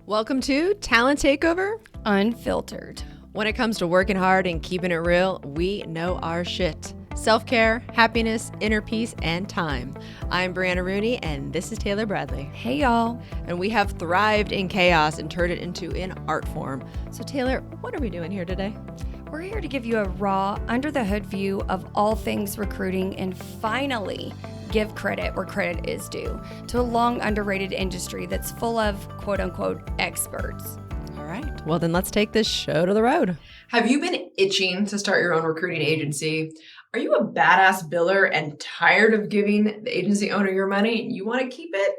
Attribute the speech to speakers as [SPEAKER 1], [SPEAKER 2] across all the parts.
[SPEAKER 1] Welcome to Talent Takeover
[SPEAKER 2] Unfiltered.
[SPEAKER 1] When it comes to working hard and keeping it real, we know our shit. Self-care, happiness, inner peace, and time. I'm Brianna Rooney, and this is Taylor Bradley.
[SPEAKER 2] Hey, y'all.
[SPEAKER 1] And we have thrived in chaos and turned it into an art form. So Taylor, what are we doing here today?
[SPEAKER 2] We're here to give you a raw, under-the-hood view of all things recruiting and finally give credit where credit is due to a long underrated industry that's full of quote-unquote experts.
[SPEAKER 1] All right. Well, then let's take this show to the road.
[SPEAKER 3] Have you been itching to start your own recruiting agency? Are you a badass biller and tired of giving the agency owner your money and you want to keep it?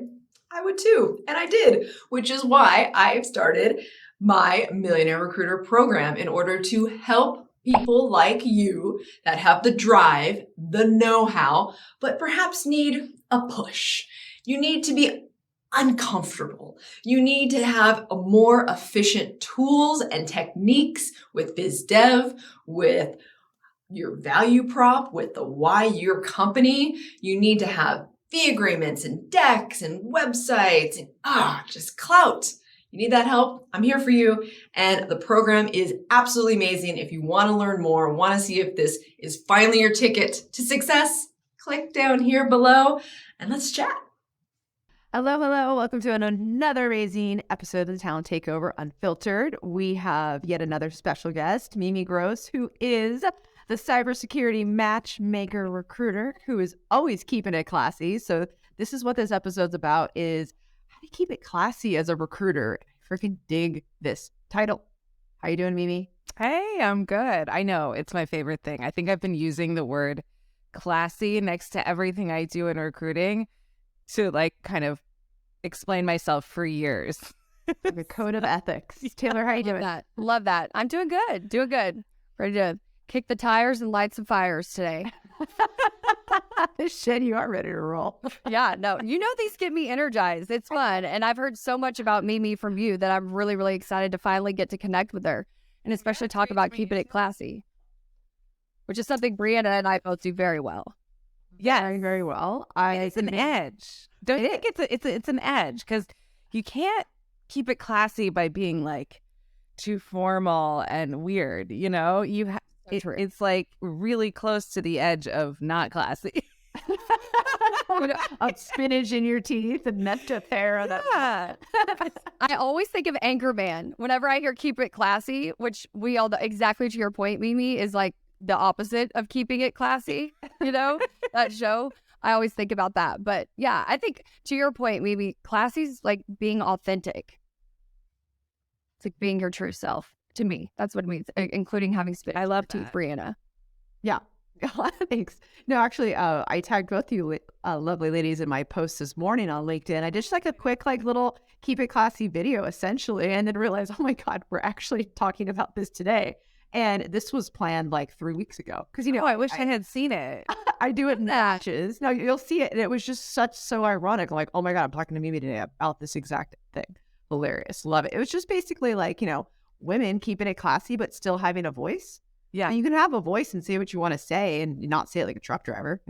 [SPEAKER 3] I would too, and I did, which is why I've started my Millionaire Recruiter program in order to help people like you that have the drive, the know-how, but perhaps need a push. You need to be uncomfortable. You need to have a more efficient tools and techniques with biz dev, with your value prop, with the why your company. You need to have fee agreements and decks and websites and just clout. You need that help? I'm here for you. And the program is absolutely amazing. If you want to learn more, want to see if this is finally your ticket to success, click down here below and let's chat.
[SPEAKER 1] Hello. Welcome to another amazing episode of the Talent Takeover Unfiltered. We have yet another special guest, Mimi Gross, who is the Cybersecurity Matchmaker recruiter who is always keeping it classy. So this is what this episode's about, is how to keep it classy as a recruiter. I freaking dig this title. How you doing, Mimi?
[SPEAKER 4] Hey, I'm good. I know, it's my favorite thing. I think I've been using the word classy next to everything I do in recruiting to kind of explain myself for years.
[SPEAKER 1] The code of ethics. Taylor, how you doing?
[SPEAKER 2] Love that. I'm doing good. Ready to kick the tires and light some fires today.
[SPEAKER 1] Shit, you are ready to roll.
[SPEAKER 2] Yeah, no, these get me energized. It's fun. And I've heard so much about Mimi from you that I'm really, really excited to finally get to connect with her and especially talk about keeping it classy, which is something Brianna and I both do very well.
[SPEAKER 1] Yeah, very well.
[SPEAKER 4] It's an edge. Don't you think it's an edge? Because you can't keep it classy by being too formal and weird. You know, it's really close to the edge of not classy.
[SPEAKER 1] Of spinach in your teeth and Menta hair.
[SPEAKER 2] Yeah. I always think of Anchorman whenever I hear keep it classy, which we all, exactly to your point, Mimi, is the opposite of keeping it classy, that show. I always think about that. But yeah, I think to your point, maybe classy's like being authentic. It's like being your true self. To me, that's what it means, including having spit.
[SPEAKER 4] I love
[SPEAKER 2] teeth, Brianna.
[SPEAKER 1] Yeah. Thanks. No, actually, I tagged both you lovely ladies in my post this morning on LinkedIn. I did just a quick little keep it classy video essentially, and then realized, oh my God, we're actually talking about this today. And this was planned 3 weeks ago. Because,
[SPEAKER 4] I wish I had seen it.
[SPEAKER 1] I do it in batches. No, you'll see it. And it was just so ironic. Like, oh my God, I'm talking to Mimi today about this exact thing. Hilarious. Love it. It was just basically women keeping it classy, but still having a voice.
[SPEAKER 4] Yeah.
[SPEAKER 1] And you can have a voice and say what you want to say and not say it like a truck driver,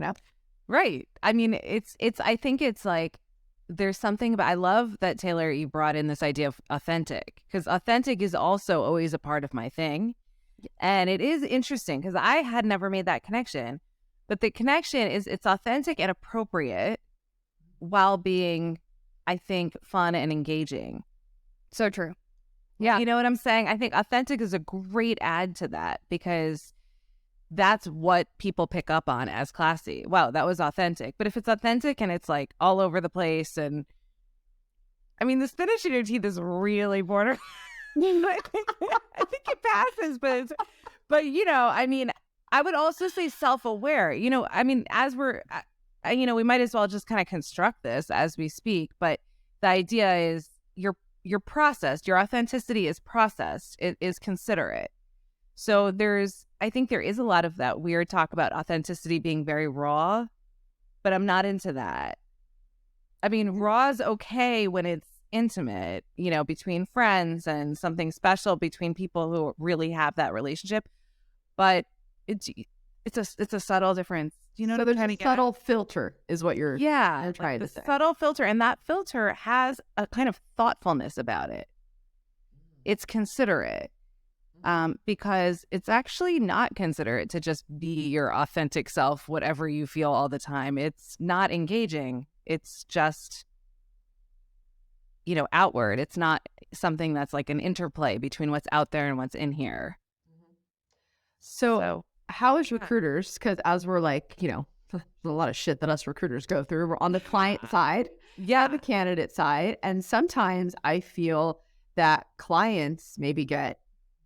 [SPEAKER 4] Right. I mean, I think it's there's something about, I love that, Taylor, you brought in this idea of authentic, because authentic is also always a part of my thing. And it is interesting because I had never made that connection, but the connection is it's authentic and appropriate while being, I think, fun and engaging.
[SPEAKER 2] So true. Yeah.
[SPEAKER 4] You know what I'm saying? I think authentic is a great add to that because that's what people pick up on as classy. Wow, that was authentic. But if it's authentic and it's all over the place, and I mean, the spinach in your teeth is really border. I think it passes, but I mean, I would also say self-aware. I mean, as we're, we might as well just kind of construct this as we speak. But the idea is you're processed. Your authenticity is processed. It is considerate. So I think there is a lot of that weird talk about authenticity being very raw, but I'm not into that. I mean, raw is okay when it's intimate, between friends and something special between people who really have that relationship. But it's a subtle difference.
[SPEAKER 1] So there's a subtle filter is what you're trying to say.
[SPEAKER 4] Subtle filter, and that filter has a kind of thoughtfulness about it. it's considerate. Because it's actually not considerate to just be your authentic self, whatever you feel all the time. It's not engaging. It's just, outward. It's not something that's like an interplay between what's out there and what's in here.
[SPEAKER 1] So how is recruiters, because as we're like, there's a lot of shit that us recruiters go through. We're on the client side, the candidate side. And sometimes I feel that clients maybe get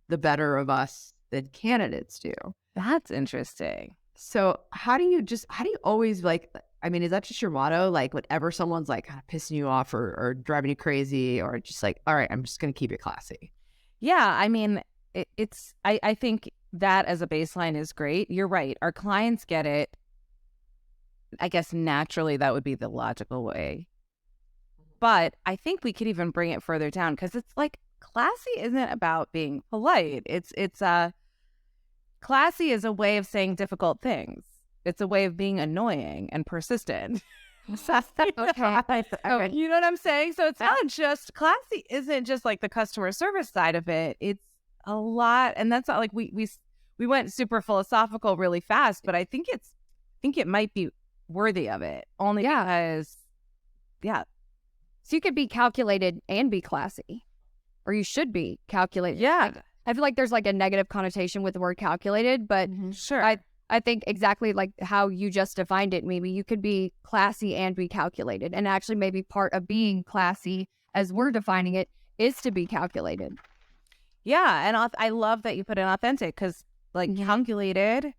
[SPEAKER 1] the better of us than candidates do.
[SPEAKER 4] That's interesting.
[SPEAKER 1] So how do you always is that just your motto? Like whenever someone's like kind of pissing you off or driving you crazy, or just like, all right, I'm just going to keep it classy.
[SPEAKER 4] Yeah. I mean, I think that as a baseline is great. You're right. Our clients get it. I guess naturally that would be the logical way. But I think we could even bring it further down, because it's like, classy isn't about being polite. It's classy is a way of saying difficult things. It's a way of being annoying and persistent.
[SPEAKER 1] Okay.
[SPEAKER 4] Oh, you know what I'm saying? So it's not just, classy isn't just like the customer service side of it. It's a lot, and that's not like we went super philosophical really fast, but I think it might be worthy of it, only because
[SPEAKER 2] So you could be calculated and be classy. Or you should be calculated.
[SPEAKER 4] Yeah.
[SPEAKER 2] I feel like there's like a negative connotation with the word calculated, but
[SPEAKER 4] sure.
[SPEAKER 2] I think exactly like how you just defined it, maybe you could be classy and be calculated. And actually maybe part of being classy, as we're defining it, is to be calculated.
[SPEAKER 4] Yeah. And I love that you put in authentic, because like calculated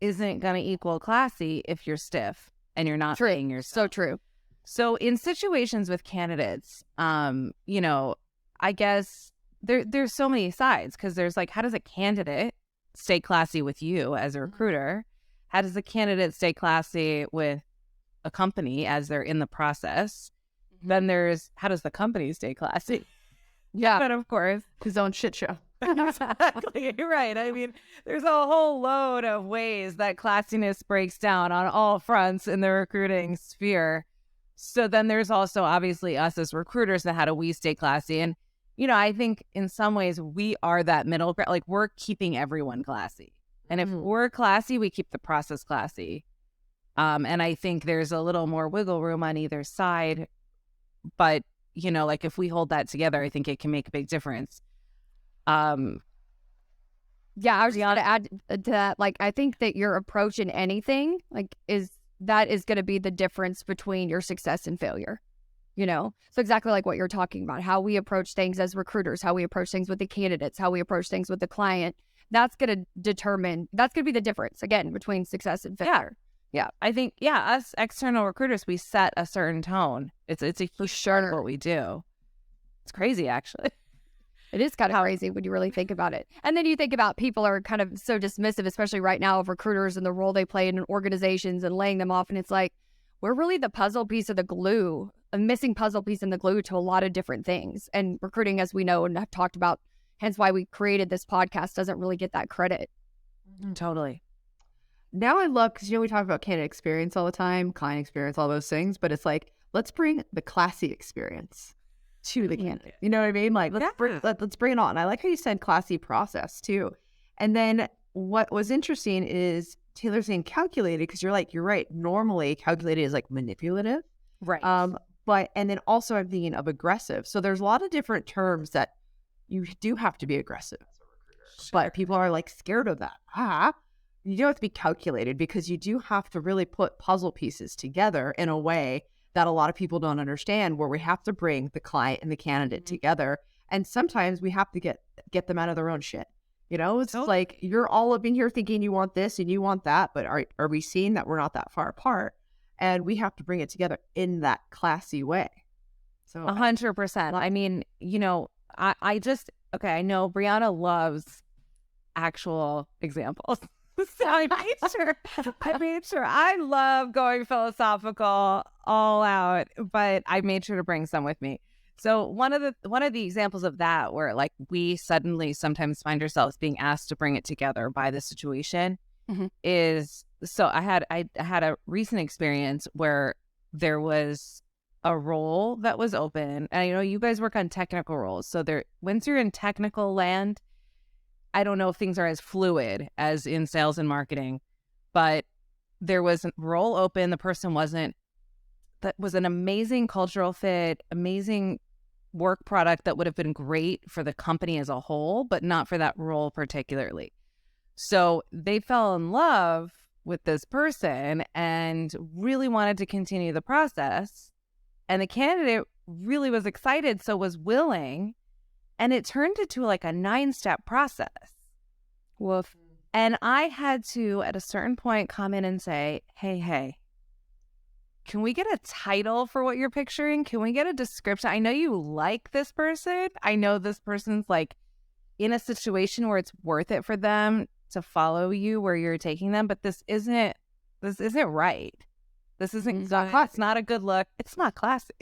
[SPEAKER 4] isn't going to equal classy if you're stiff and you're not being yourself.
[SPEAKER 2] So true.
[SPEAKER 4] So in situations with candidates, I guess there's so many sides, because there's like, how does a candidate stay classy with you as a recruiter? How does a candidate stay classy with a company as they're in the process? Then there's, how does the company stay classy?
[SPEAKER 2] Yeah.
[SPEAKER 4] But of course,
[SPEAKER 1] his own shit show.
[SPEAKER 4] Exactly. You're right. I mean, there's a whole load of ways that classiness breaks down on all fronts in the recruiting sphere. So then there's also obviously us as recruiters, and how do we stay classy? And, I think in some ways we are that middle ground. Like, we're keeping everyone classy. And if we're classy, we keep the process classy. And I think there's a little more wiggle room on either side. But, like if we hold that together, I think it can make a big difference.
[SPEAKER 2] Yeah, I was going to add to that. Like, I think that your approach in anything is going to be the difference between your success and failure. So exactly like what you're talking about, how we approach things as recruiters, how we approach things with the candidates, how we approach things with the client. That's going to be the difference again between success and failure.
[SPEAKER 4] Yeah. I think, us external recruiters, we set a certain tone. It's a huge part of what we do. It's crazy, actually.
[SPEAKER 2] It is kind of crazy when you really think about it. And then you think about people are kind of so dismissive, especially right now, of recruiters and the role they play in organizations and laying them off. And it's like, we're really the puzzle piece of the glue, a missing puzzle piece in the glue to a lot of different things. And recruiting, as we know and have talked about, hence why we created this podcast, doesn't really get that credit.
[SPEAKER 4] Totally.
[SPEAKER 1] Now I love, because we talk about candidate experience all the time, client experience, all those things, but it's like, let's bring the classy experience to the candidate. You know what I mean? Like, let's bring it on. I like how you said classy process too. And then what was interesting is Taylor saying calculated, because you're right. Normally calculated is like manipulative.
[SPEAKER 4] Right.
[SPEAKER 1] And then also I'm thinking of aggressive. So there's a lot of different terms that you do have to be aggressive as a recruiter, but people are like scared of that. You do have to be calculated, because you do have to really put puzzle pieces together in a way that a lot of people don't understand, where we have to bring the client and the candidate together. And sometimes we have to get them out of their own shit. It's like, you're all up in here thinking you want this and you want that, but are we seeing that we're not that far apart? And we have to bring it together in that classy way. So
[SPEAKER 4] 100%. I mean, I know Brianna loves actual examples. So I made sure I love going philosophical all out, but I made sure to bring some with me. So one of the examples of that, where like we suddenly sometimes find ourselves being asked to bring it together by the situation, is, so I had a recent experience where there was a role that was open. And I know you guys work on technical roles. So once you're in technical land, I don't know if things are as fluid as in sales and marketing, but there was a role open. The person that was an amazing cultural fit, amazing work product that would have been great for the company as a whole, but not for that role particularly. So they fell in love with this person and really wanted to continue the process. And the candidate really was excited, so was willing. And it turned into like a 9-step process.
[SPEAKER 2] Woof.
[SPEAKER 4] And I had to, at a certain point, come in and say, hey, can we get a title for what you're picturing? Can we get a description? I know you like this person. I know this person's like in a situation where it's worth it for them to follow you where you're taking them, but this isn't right. This isn't good. It's not a good look. It's not classy.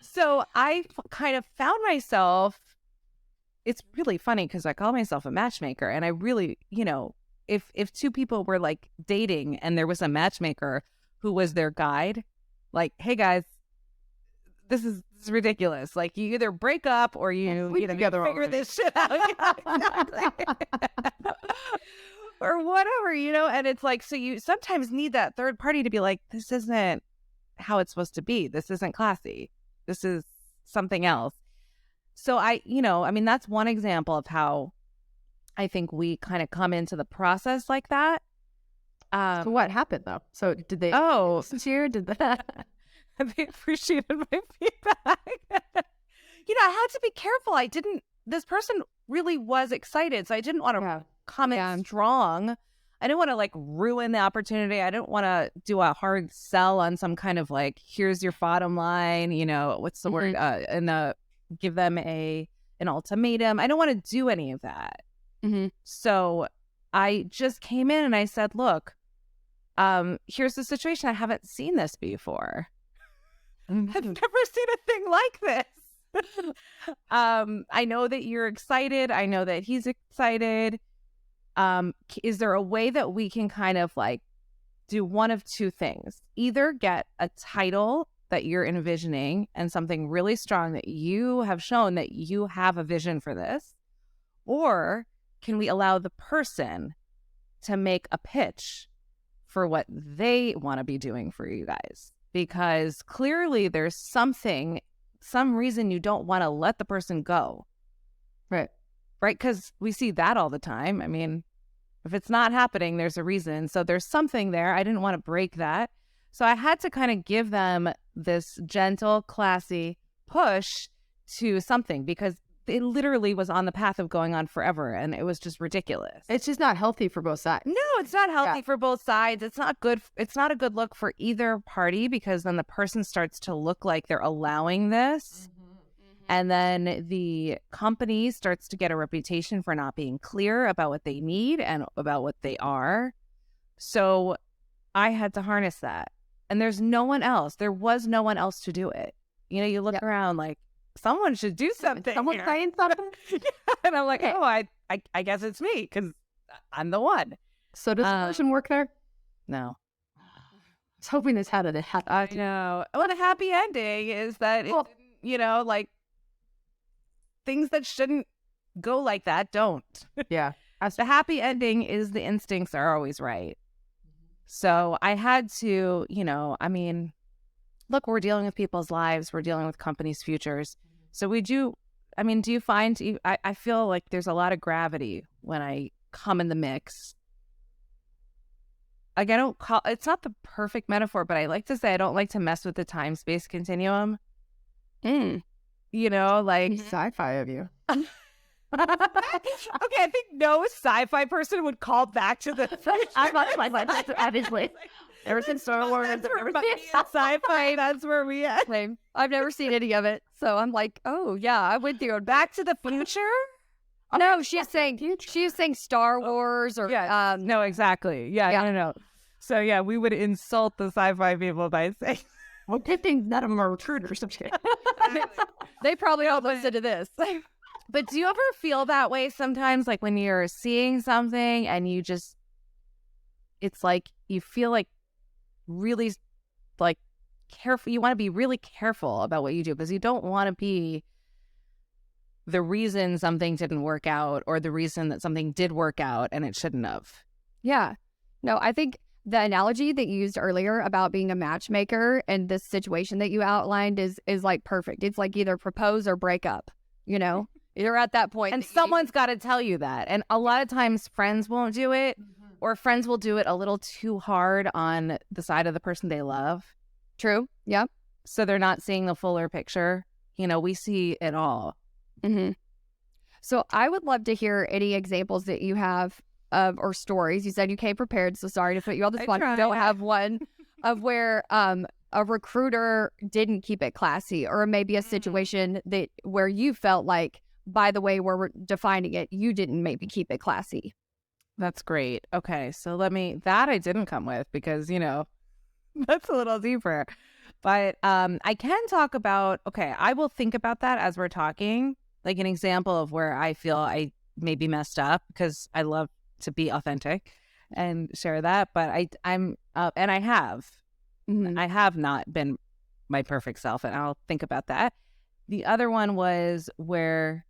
[SPEAKER 4] So I kind of found myself, it's really funny because I call myself a matchmaker, and I really, if two people were like dating and there was a matchmaker who was their guide, like, hey guys, this is ridiculous. Like, you either break up or you figure this shit out. Exactly. Or whatever, and it's like, so you sometimes need that third party to be like, this isn't how it's supposed to be. This isn't classy. This is something else. So that's one example of how I think we kind of come into the process like that.
[SPEAKER 1] So what happened though? So did they listen to you? Did that?
[SPEAKER 4] They appreciated my feedback. I had to be careful. This person really was excited, so I didn't want to come in strong. I didn't want to like ruin the opportunity. I didn't want to do a hard sell on some kind of like, here's your bottom line, what's the word? And give them an ultimatum. I don't want to do any of that.
[SPEAKER 2] Mm-hmm.
[SPEAKER 4] So I just came in and I said, look, here's the situation. I haven't seen this before. I've never seen a thing like this. I know that you're excited. I know that he's excited. Is there a way that we can kind of like do one of two things? Either get a title that you're envisioning and something really strong that you have shown that you have a vision for this, or can we allow the person to make a pitch for what they want to be doing for you guys? Because clearly there's some reason you don't want to let the person go.
[SPEAKER 1] Right.
[SPEAKER 4] Because we see that all the time. I mean, if it's not happening, there's a reason. So there's something there. I didn't want to break that. So I had to kind of give them this gentle, classy push to something, because it literally was on the path of going on forever, and it was just ridiculous.
[SPEAKER 1] It's just not healthy for both sides.
[SPEAKER 4] No, it's not healthy for both sides. It's not good. It's not a good look for either party, because then the person starts to look like they're allowing this. And then the company starts to get a reputation for not being clear about what they need and about what they are. So I had to harness that. And there's no one else. There was no one else to do it. You look around like, someone should do something.
[SPEAKER 1] Someone's saying something.
[SPEAKER 4] And I'm like, I guess it's me, because I'm the one.
[SPEAKER 1] So does the person work there?
[SPEAKER 4] No.
[SPEAKER 1] I was hoping this had a happy ending.
[SPEAKER 4] I know. Well, the happy ending is that, like, things that shouldn't go like that don't.
[SPEAKER 1] Yeah.
[SPEAKER 4] The happy ending is the instincts are always right. So I had to, look, we're dealing with people's lives. We're dealing with companies' futures. So do you find, I feel like there's a lot of gravity when I come in the mix. Like, it's not the perfect metaphor, but I like to say I don't like to mess with the time-space continuum. Like.
[SPEAKER 1] Sci-fi of you.
[SPEAKER 4] Okay, I think no sci-fi person would call back to the
[SPEAKER 1] I'm not sci-fi, obviously. Ever since Star Wars,
[SPEAKER 4] sci-fi, that's where we at.
[SPEAKER 2] I've never seen any of it, so I'm like, oh yeah, I went through Back to the Future. No, she's saying Star Wars or
[SPEAKER 4] no, exactly. Yeah, no. So yeah, we would insult the sci-fi people by saying,
[SPEAKER 1] well, good thing none of them are recruiters.
[SPEAKER 2] They probably all listen to this.
[SPEAKER 4] But do you ever feel that way sometimes, like when you're seeing something and it's like you feel like really like careful. You want to be really careful about what you do because you don't want to be the reason something didn't work out or the reason that something did work out and it shouldn't have.
[SPEAKER 2] Yeah. No, I think the analogy that you used earlier about being a matchmaker and this situation that you outlined is like perfect. It's like either propose or break up, you know? You're at that point.
[SPEAKER 4] And someone's got to tell you that. And a lot of times friends won't do it or friends will do it a little too hard on the side of the person they love.
[SPEAKER 2] True. Yep.
[SPEAKER 4] So they're not seeing the fuller picture. You know, we see it all.
[SPEAKER 2] Mm-hmm. So I would love to hear any examples that you have of, or stories. You said you came prepared, so sorry to put you on the spot. Don't have one of where a recruiter didn't keep it classy, or maybe a situation that where you felt like, by the way we're defining it, you didn't maybe keep it classy.
[SPEAKER 4] That's great. Okay, so that I didn't come with because, you know, that's a little deeper. But I can talk about, okay, I will think about that as we're talking, like an example of where I feel I maybe messed up because I love to be authentic and share that. But I'm and I have. I have not been my perfect self, and I'll think about that. The other one was where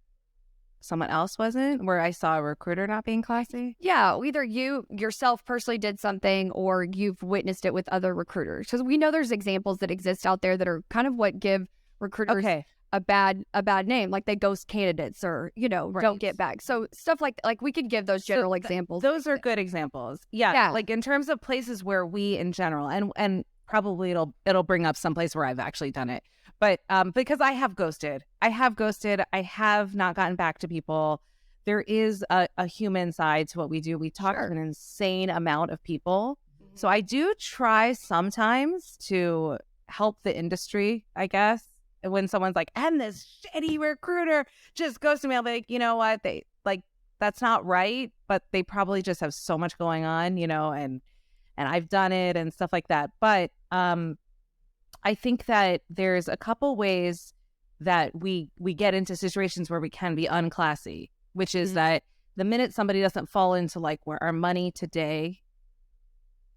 [SPEAKER 4] someone else wasn't, where I saw a recruiter not being classy.
[SPEAKER 2] Yeah, either you yourself personally did something or you've witnessed it with other recruiters. Because we know there's examples that exist out there that are kind of what give recruiters a bad name, like they ghost candidates or, you know, don't get back. So stuff like we could give those general examples.
[SPEAKER 4] Those are good examples. Yeah. Like in terms of places where we in general, and probably it'll bring up some place where I've actually done it. But because I have ghosted. I have not gotten back to people. There is a human side to what we do. We talk to an insane amount of people. So I do try sometimes to help the industry, I guess. When someone's like, and this shitty recruiter just ghosted me, I'll be like, you know what? They like, that's not right. But they probably just have so much going on, you know, and I've done it and stuff like that. But I think that there's a couple ways that we get into situations where we can be unclassy, which is that the minute somebody doesn't fall into like where our money today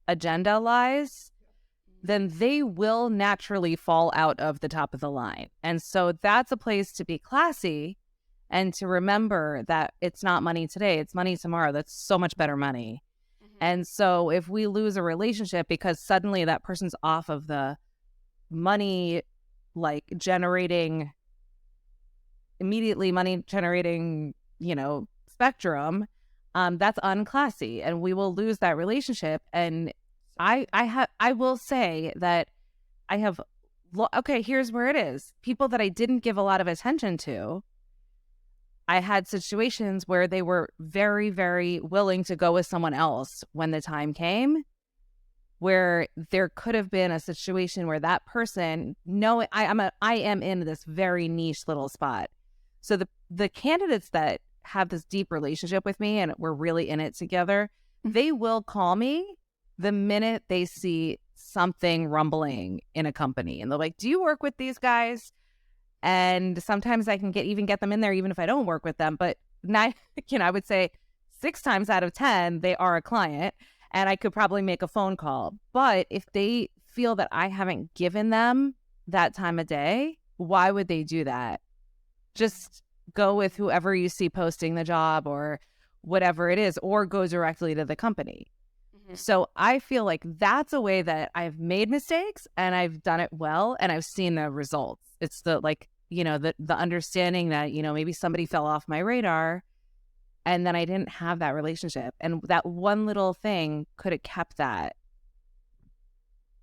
[SPEAKER 4] agenda lies, then they will naturally fall out of the top of the line. And so that's a place to be classy and to remember that it's not money today, it's money tomorrow. That's so much better money. And so if we lose a relationship because suddenly that person's off of the money, like immediately money generating, you know, spectrum, that's unclassy and we will lose that relationship. And I will say that I have, okay, here's where it is. People that I didn't give a lot of attention to, I had situations where they were very, very willing to go with someone else when the time came, where there could have been a situation where that person, no, I am in this very niche little spot. So the candidates that have this deep relationship with me and we're really in it together, they will call me the minute they see something rumbling in a company. And they're like, do you work with these guys? And sometimes I can get them in there even if I don't work with them. But I would say 6 times out of 10, they are a client and I could probably make a phone call. But if they feel that I haven't given them that time of day, why would they do that? Just go with whoever you see posting the job or whatever it is, or go directly to the company. So I feel like that's a way that I've made mistakes and I've done it well and I've seen the results. It's the like, you know, the understanding that, you know, maybe somebody fell off my radar and then I didn't have that relationship. And that one little thing could have kept that.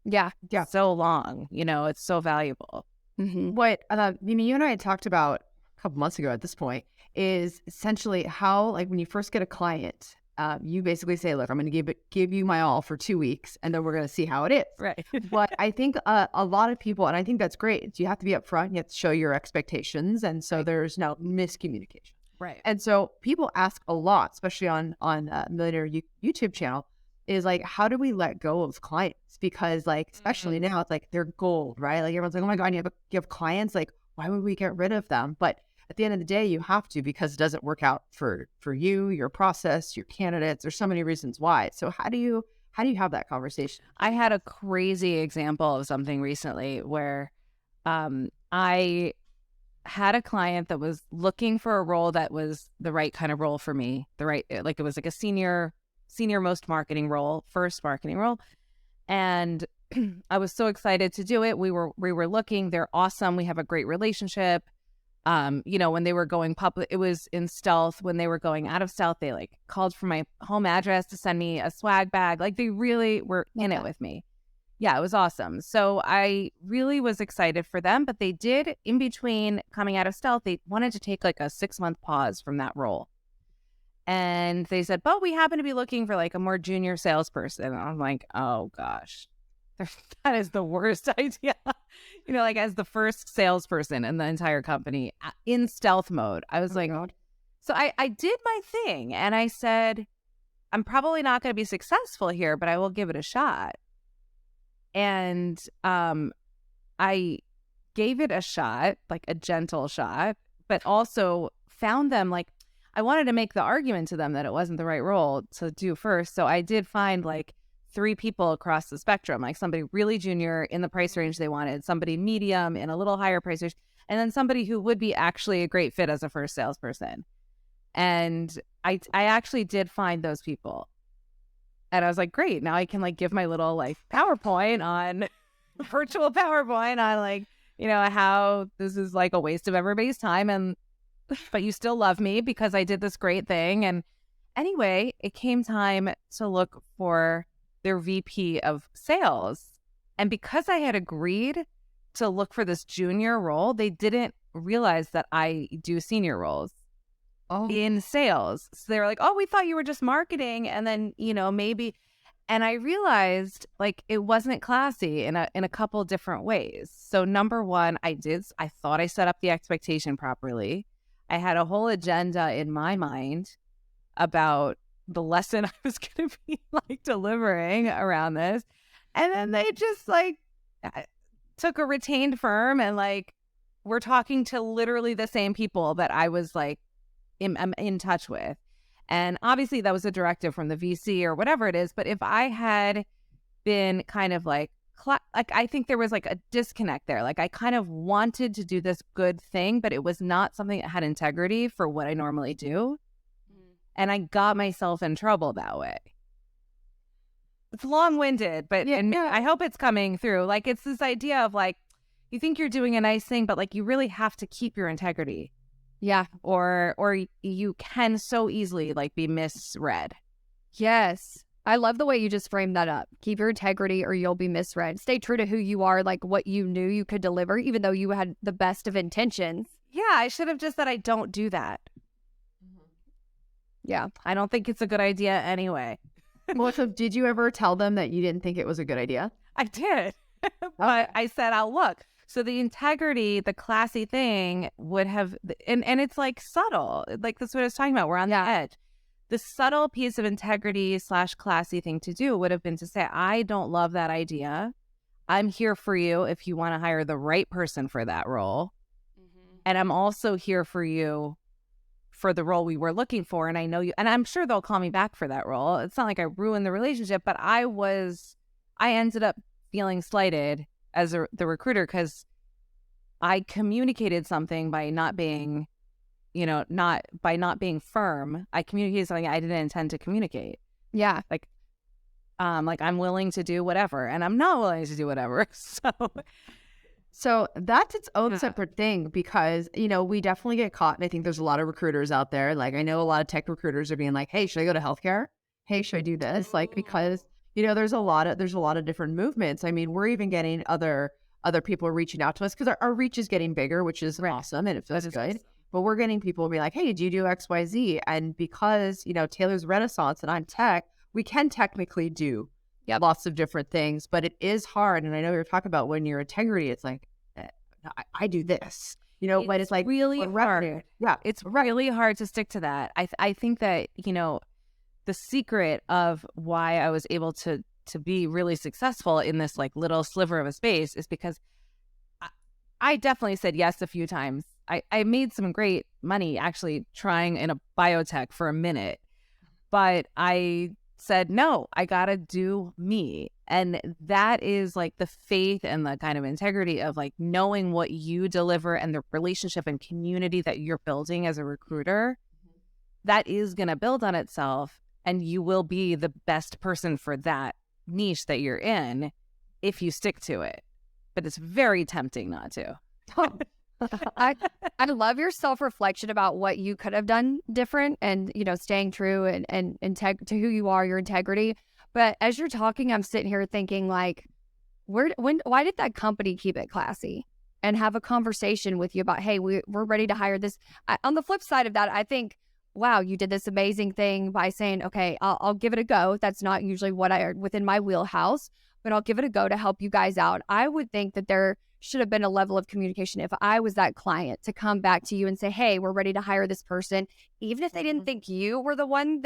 [SPEAKER 2] Yeah.
[SPEAKER 4] So long, you know, it's so valuable.
[SPEAKER 1] What, you and I had talked about a couple months ago at this point is essentially how, like when you first get a client, you basically say, look, I'm going to give you my all for 2 weeks, and then we're going to see how it is.
[SPEAKER 4] Right.
[SPEAKER 1] But I think a lot of people, and I think that's great, you have to be upfront, you have to show your expectations, and so there's no miscommunication.
[SPEAKER 4] Right.
[SPEAKER 1] And so people ask a lot, especially on Millionaire YouTube channel, is like, how do we let go of clients? Because like, especially now, it's like they're gold, right? Like everyone's like, oh my God, you have clients, like why would we get rid of them? But at the end of the day, you have to, because it doesn't work out for you, your process, your candidates. There's so many reasons why. So how do you How do you have that conversation?
[SPEAKER 4] I had a crazy example of something recently where I had a client that was looking for a role that was the right kind of role for me, it was like a senior most marketing role, first marketing role. And I was so excited to do it. We were looking, they're awesome. We have a great relationship. When they were going public, it was in stealth. When they were going out of stealth, they like called for my home address to send me a swag bag. Like they really were in it with me. Yeah, it was awesome. So I really was excited for them, but they did, in between coming out of stealth, they wanted to take like a 6-month pause from that role. And they said, but we happen to be looking for like a more junior salesperson. And I'm like, oh gosh, that is the worst idea. Like as the first salesperson in the entire company in stealth mode. I was like,
[SPEAKER 1] God.
[SPEAKER 4] So I did my thing and I said, I'm probably not going to be successful here, but I will give it a shot. And I gave it a shot, like a gentle shot, but also found them like, I wanted to make the argument to them that it wasn't the right role to do first. So I did find like 3 people across the spectrum, like somebody really junior in the price range they wanted, somebody medium in a little higher price range, and then somebody who would be actually a great fit as a first salesperson. And I actually did find those people. And I was like, great, now I can like give my little like PowerPoint on virtual PowerPoint on like, how this is like a waste of everybody's time, but you still love me because I did this great thing. And anyway, it came time to look for their VP of sales. And because I had agreed to look for this junior role, they didn't realize that I do senior roles in sales. So they were like, oh, we thought you were just marketing. And then, maybe. And I realized like it wasn't classy in a couple different ways. So number one, I thought I set up the expectation properly. I had a whole agenda in my mind about the lesson I was going to be like delivering around this. And then they just like took a retained firm and like we're talking to literally the same people that I was like in touch with. And obviously that was a directive from the VC or whatever it is. But if I had been kind of like I think there was like a disconnect there. Like I kind of wanted to do this good thing, but it was not something that had integrity for what I normally do. And I got myself in trouble that way. It's long-winded, but I hope it's coming through. Like it's this idea of like, you think you're doing a nice thing, but like you really have to keep your integrity.
[SPEAKER 2] Yeah.
[SPEAKER 4] Or you can so easily like be misread.
[SPEAKER 2] Yes. I love the way you just framed that up. Keep your integrity or you'll be misread. Stay true to who you are, like what you knew you could deliver, even though you had the best of intentions.
[SPEAKER 4] Yeah, I should have just said I don't do that. Yeah, I don't think it's a good idea anyway.
[SPEAKER 1] Well, so did you ever tell them that you didn't think it was a good idea?
[SPEAKER 4] I did. But I said, I'll look. So the integrity, the classy thing would have, and it's like subtle. Like that's what I was talking about. We're on the edge. The subtle piece of integrity / classy thing to do would have been to say, I don't love that idea. I'm here for you if you want to hire the right person for that role. And I'm also here for you for the role we were looking for. And I know you, and I'm sure they'll call me back for that role. It's not like I ruined the relationship, but I ended up feeling slighted as the recruiter because I communicated something by not being, not being firm. I communicated something I didn't intend to communicate.
[SPEAKER 2] Yeah.
[SPEAKER 4] Like I'm willing to do whatever and I'm not willing to do whatever.
[SPEAKER 1] So that's its own separate thing because, we definitely get caught. And I think there's a lot of recruiters out there. Like I know a lot of tech recruiters are being like, hey, should I go to healthcare? Hey, should I do this? Like, because, there's a lot of different movements. I mean, we're even getting other people reaching out to us because our reach is getting bigger, which is awesome. And it feels good. Awesome. But we're getting people be like, hey, do you do X, Y, Z? And because, Taylor's Renaissance and I'm tech, we can technically do lots of different things, but it is hard. And I know you're talking about when your integrity, it's like, I do this, but it's like
[SPEAKER 4] really hard.
[SPEAKER 1] Yeah.
[SPEAKER 4] It's really hard to stick to that. I think that, the secret of why I was able to be really successful in this like little sliver of a space is because I definitely said yes a few times. I made some great money actually trying in a biotech for a minute, but I said, no, I got to do me. And that is like the faith and the kind of integrity of like knowing what you deliver and the relationship and community that you're building as a recruiter. That is going to build on itself, and you will be the best person for that niche that you're in if you stick to it. But it's very tempting not to.
[SPEAKER 2] I love your self-reflection about what you could have done different and, you know, staying true and to who you are, your integrity. But as you're talking, I'm sitting here thinking like, why did that company keep it classy and have a conversation with you about, hey, we're ready to hire this? On the flip side of that, I think, wow, you did this amazing thing by saying, okay, I'll give it a go. That's not usually within my wheelhouse, but I'll give it a go to help you guys out. I would think that there should have been a level of communication if I was that client to come back to you and say, hey, we're ready to hire this person. Even if they didn't think you were the one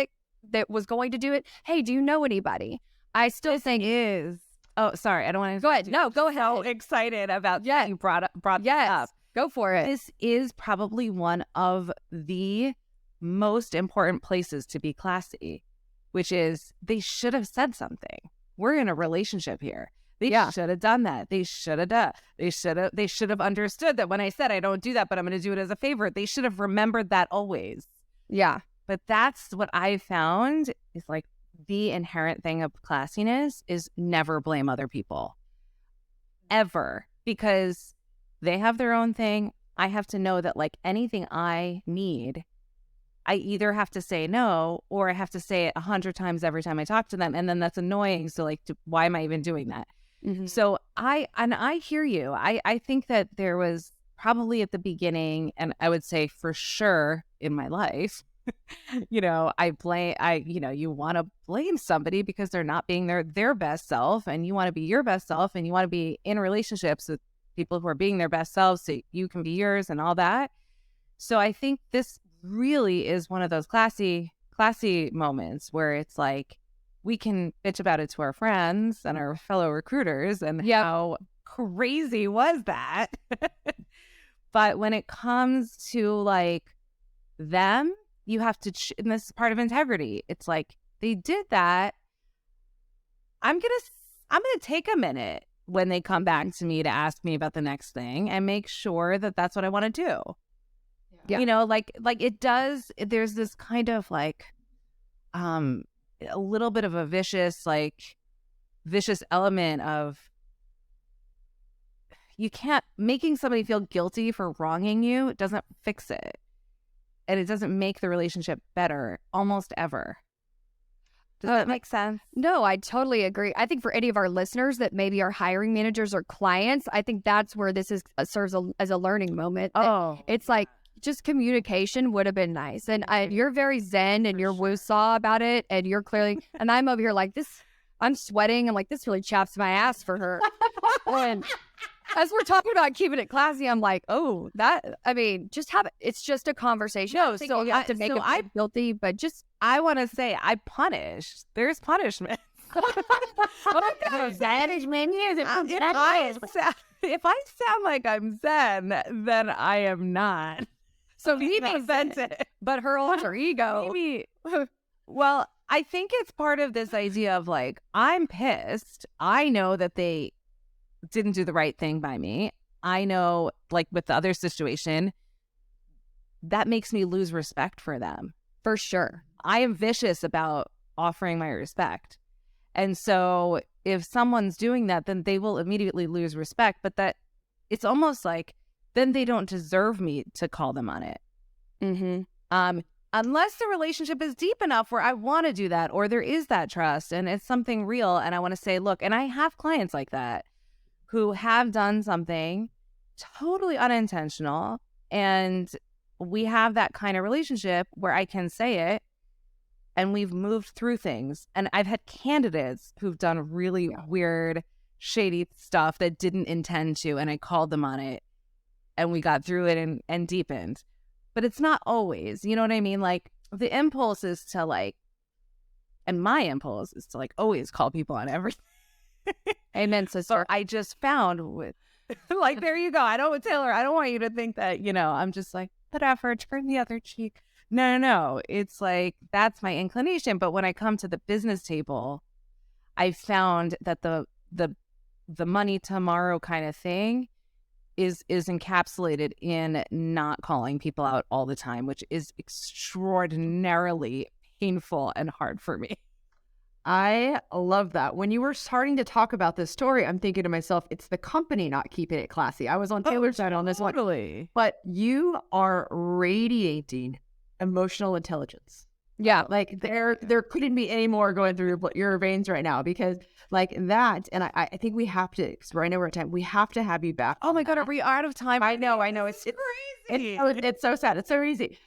[SPEAKER 2] that was going to do it. Hey, do you know anybody? I still think
[SPEAKER 4] is. Oh, sorry. I don't want to.
[SPEAKER 2] Go ahead. No, go ahead.
[SPEAKER 4] So excited about that you brought
[SPEAKER 2] yes,
[SPEAKER 4] up.
[SPEAKER 2] Go for it.
[SPEAKER 4] This is probably one of the most important places to be classy, which is they should have said something. We're in a relationship here. They should have done that. They should have understood that when I said I don't do that, but I'm going to do it as a favor. They should have remembered that always.
[SPEAKER 2] Yeah.
[SPEAKER 4] But that's what I found is like the inherent thing of classiness is never blame other people. Ever. Because they have their own thing. I have to know that like anything I need, I either have to say no or I have to say it 100 times every time I talk to them. And then that's annoying. So like, why am I even doing that?
[SPEAKER 2] Mm-hmm.
[SPEAKER 4] So I hear you. I think that there was probably at the beginning, and I would say for sure in my life, you know, you want to blame somebody because they're not being their best self, and you want to be your best self, and you want to be in relationships with people who are being their best selves so you can be yours and all that. So I think this really is one of those classy moments where it's like, we can bitch about it to our friends and our fellow recruiters and how crazy was that. But when it comes to like them, you have to, and this is part of integrity. It's like, they did that. I'm going to take a minute when they come back to me to ask me about the next thing and make sure that that's what I want to do. Yeah. You know, like it does, there's this kind of like, a little bit of a vicious element of making somebody feel guilty for wronging you. It doesn't fix it. And it doesn't make the relationship better almost ever. Does that make sense?
[SPEAKER 2] No, I totally agree. I think for any of our listeners that maybe are hiring managers or clients, I think that's where this serves as a learning moment.
[SPEAKER 4] Oh,
[SPEAKER 2] it's like, just communication would have been nice. And you're very zen and you're woo-saw about it. And you're clearly, and I'm over here like this, I'm sweating. I'm like, this really chaps my ass for her. And as we're talking about keeping it classy, I'm like, oh, just have it. It's just a conversation.
[SPEAKER 4] No,
[SPEAKER 2] so you have to make it guilty, but just.
[SPEAKER 4] I want to say I punish. There's punishment. If I sound like I'm zen, then I am not.
[SPEAKER 2] So Mimi's it, but her alter ego.
[SPEAKER 4] Maybe. Well, I think it's part of this idea of like, I'm pissed. I know that they didn't do the right thing by me. I know, like with the other situation, that makes me lose respect for them.
[SPEAKER 2] For sure.
[SPEAKER 4] I am vicious about offering my respect. And so if someone's doing that, then they will immediately lose respect. But that it's almost like, then they don't deserve me to call them on it.
[SPEAKER 2] Mm-hmm.
[SPEAKER 4] Unless the relationship is deep enough where I want to do that, or there is that trust and it's something real. And I want to say, look, and I have clients like that who have done something totally unintentional. And we have that kind of relationship where I can say it and we've moved through things. And I've had candidates who've done really weird, shady stuff that didn't intend to. And I called them on it. And we got through it and deepened. But it's not always, you know what I mean? Like the impulse is to like, and my impulse is to like always call people on everything.
[SPEAKER 2] Amen, sister.
[SPEAKER 4] So I just found with like, there you go. Taylor, I don't want you to think that, you know, I'm just like, whatever, turn the other cheek. No. It's like, that's my inclination. But when I come to the business table, I found that the money tomorrow kind of thing is encapsulated in not calling people out all the time, which is extraordinarily painful and hard for me.
[SPEAKER 1] I love that. When you were starting to talk about this story, I'm thinking to myself, it's the company not keeping it classy. I was on Taylor's side on this one.
[SPEAKER 4] Totally.
[SPEAKER 1] But you are radiating emotional intelligence.
[SPEAKER 2] Yeah.
[SPEAKER 1] Like there couldn't be any more going through your veins right now, because like that, and I think we have to, because right now we're at time, we have to have you back.
[SPEAKER 4] Oh my God, are we out of time?
[SPEAKER 1] I know. It's
[SPEAKER 4] crazy.
[SPEAKER 1] It's so sad. It's so easy.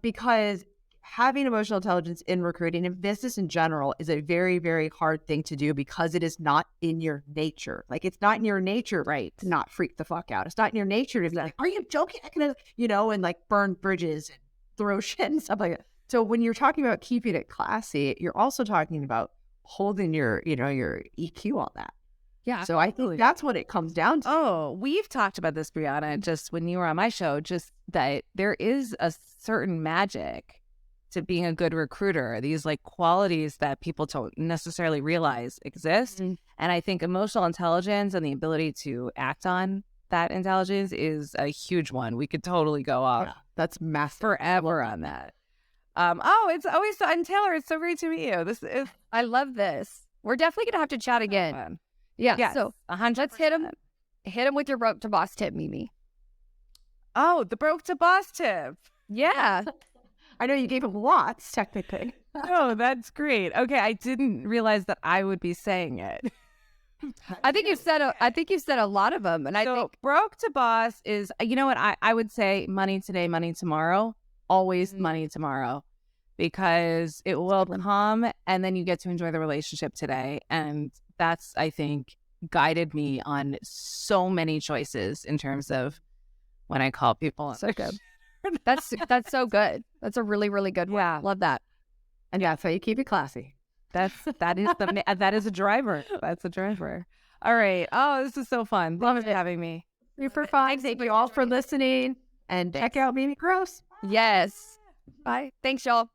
[SPEAKER 1] Because having emotional intelligence in recruiting and business in general is a very, very hard thing to do, because it is not in your nature. Like, it's not in your nature,
[SPEAKER 4] Right.
[SPEAKER 1] to not freak the fuck out. It's not in your nature to be like, are you joking? I can, and like burn bridges and throw shit and stuff like that. So when you're talking about keeping it classy, you're also talking about holding your EQ on that.
[SPEAKER 2] Yeah.
[SPEAKER 1] So I think that's what it comes down to.
[SPEAKER 4] Oh, we've talked about this, Brianna, just when you were on my show, just that there is a certain magic to being a good recruiter, these like qualities that people don't necessarily realize exist.
[SPEAKER 1] Mm-hmm.
[SPEAKER 4] And I think emotional intelligence and the ability to act on that intelligence is a huge one. We could totally go off
[SPEAKER 1] That's massive.
[SPEAKER 4] forever on that. It's always, and Taylor, it's so great to meet you. This is
[SPEAKER 2] I love this. We're definitely going to have to chat again.
[SPEAKER 4] fun.
[SPEAKER 2] Yeah.
[SPEAKER 4] Yes,
[SPEAKER 2] So
[SPEAKER 4] 100%.
[SPEAKER 2] let's hit him with your broke to boss tip, Mimi.
[SPEAKER 4] Oh, the broke to boss tip.
[SPEAKER 2] Yeah.
[SPEAKER 1] I know you gave him lots, technically.
[SPEAKER 4] Oh, that's great. Okay, I didn't realize that I would be saying it.
[SPEAKER 2] I think you've said a lot of them. And I
[SPEAKER 4] So
[SPEAKER 2] think
[SPEAKER 4] broke to boss is, you know what, I would say money today, money tomorrow, always
[SPEAKER 2] Mhm.
[SPEAKER 4] money tomorrow, because it will come and then you get to enjoy the relationship today. And that's, I think, guided me on so many choices in terms of when I call people.
[SPEAKER 2] so good. That's so good. That's a really, really good one.
[SPEAKER 4] Yeah.
[SPEAKER 2] Love that.
[SPEAKER 1] And yeah, so you keep it classy.
[SPEAKER 4] that is a driver. That's a driver. All right. Oh, this is so fun. Love it having me.
[SPEAKER 1] Super fun. Thank you all for listening. And check out Mimi Gross.
[SPEAKER 2] Yes. Bye. Thanks, y'all.